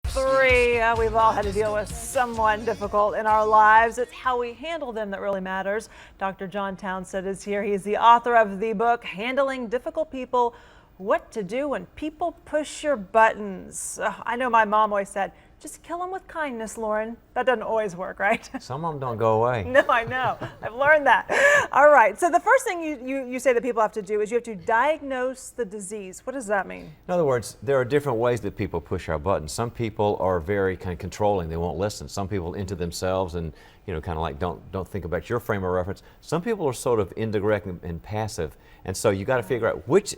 3. We've all had to deal with someone difficult in our lives. It's how we handle them that really matters. Dr. John Townsend is here. He's the author of the book, Handling Difficult People, What to Do When People Push Your Buttons. I know my mom always said, just kill them with kindness, Lauren. That doesn't always work, right? Some of them don't go away. No, I know. I've learned that. All right. So the first thing you say that people have to do is you have to diagnose the disease. What does that mean? In other words, there are different ways that people push our buttons. Some people are very kind of controlling. They won't listen. Some people into themselves and, you know, kind of like don't think about your frame of reference. Some people are sort of indirect and passive. And so you got to figure out which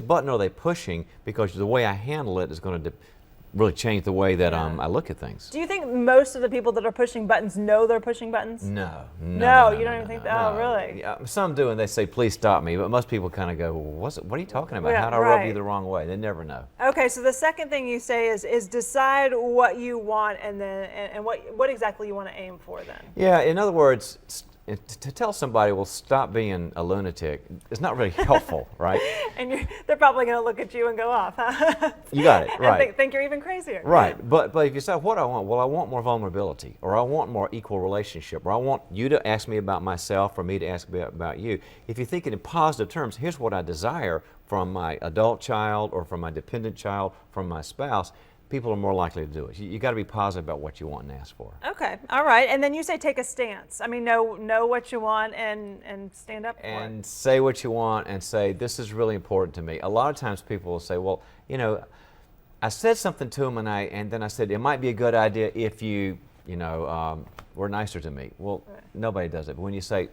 button are they pushing, because the way I handle it is going to really change the way that I look at things. Do you think most of the people that are pushing buttons know they're pushing buttons? No, you don't even think that? Oh, really? Yeah, some do, and they say, please stop me, but most people kind of go, what are you talking about? Yeah, How do I rub you the wrong way? They never know. Okay, so the second thing you say is decide what you want, and then and what exactly you want to aim for then. Yeah, in other words, to tell somebody, well, stop being a lunatic, it's not really helpful, right? And they're probably going to look at you and go off, huh? You got it, right. And think you're even crazier. Right, but if you say, what do I want? Well, I want more vulnerability, or I want more equal relationship, or I want you to ask me about myself, or me to ask about you. If you think it in positive terms, here's what I desire from my adult child, or from my dependent child, from my spouse, people are more likely to do it. You got to be positive about what you want and ask for. Okay, all right. And then you say take a stance. I mean, know what you want and stand up for it. And say what you want and say, this is really important to me. A lot of times people will say, well, you know, I said something to them and then I said, it might be a good idea if you were nicer to me. Well, nobody does it. But when you say,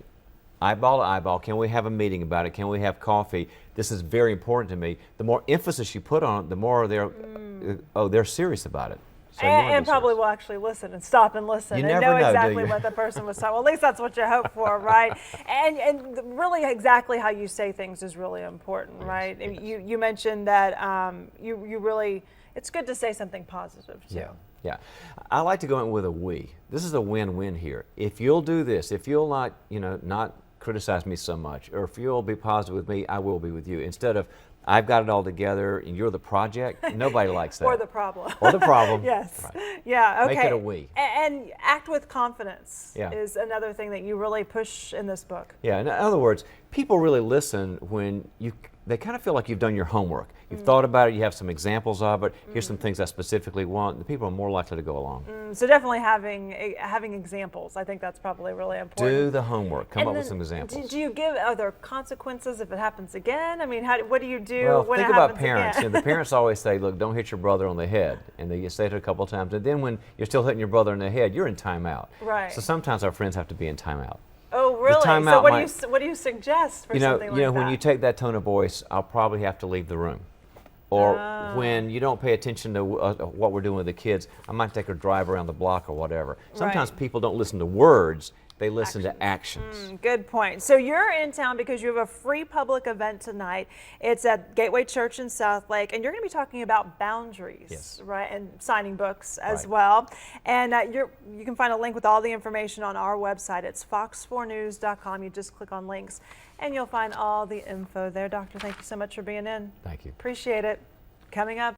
eyeball to eyeball, can we have a meeting about it? Can we have coffee? This is very important to me. The more emphasis you put on it, the more they're serious about it. So and probably will actually listen and stop and listen and know exactly what the person was talking. Well, at least that's what you hope for, right? and really exactly how you say things is really important, right? You mentioned that you really, it's good to say something positive too. Yeah. I like to go in with a we. This is a win-win here. If you'll do this, if you'll not criticize me so much, or if you'll be positive with me, I will be with you. Instead of, I've got it all together and you're the project, nobody likes that. Or the problem. Or the problem. Yes. Right. Yeah, okay. Make it a we. And act with confidence is another thing that you really push in this book. Yeah, in other words, people really listen when they kind of feel like you've done your homework. You've thought about it, you have some examples of it, here's some things I specifically want, the people are more likely to go along. So definitely having examples, I think that's probably really important. Do the homework, come up with some examples. Are there consequences if it happens again? I mean, what do you do well, when it think happens about parents. again? The parents always say, look, don't hit your brother on the head. And they say it a couple of times. And then when you're still hitting your brother in the head, you're in timeout. Right. So sometimes our friends have to be in timeout. Oh, really? So what do you suggest for something like that? When you take that tone of voice, I'll probably have to leave the room. Or when you don't pay attention to what we're doing with the kids, I might take a drive around the block or whatever. Sometimes people don't listen to words, they listen to actions. Good point. So you're in town because you have a free public event tonight. It's at Gateway Church in Southlake, and you're going to be talking about boundaries, right? And signing books as well. And you can find a link with all the information on our website. It's fox4news.com. You just click on links, and you'll find all the info there. Doctor, thank you so much for being in. Thank you. Appreciate it. Coming up.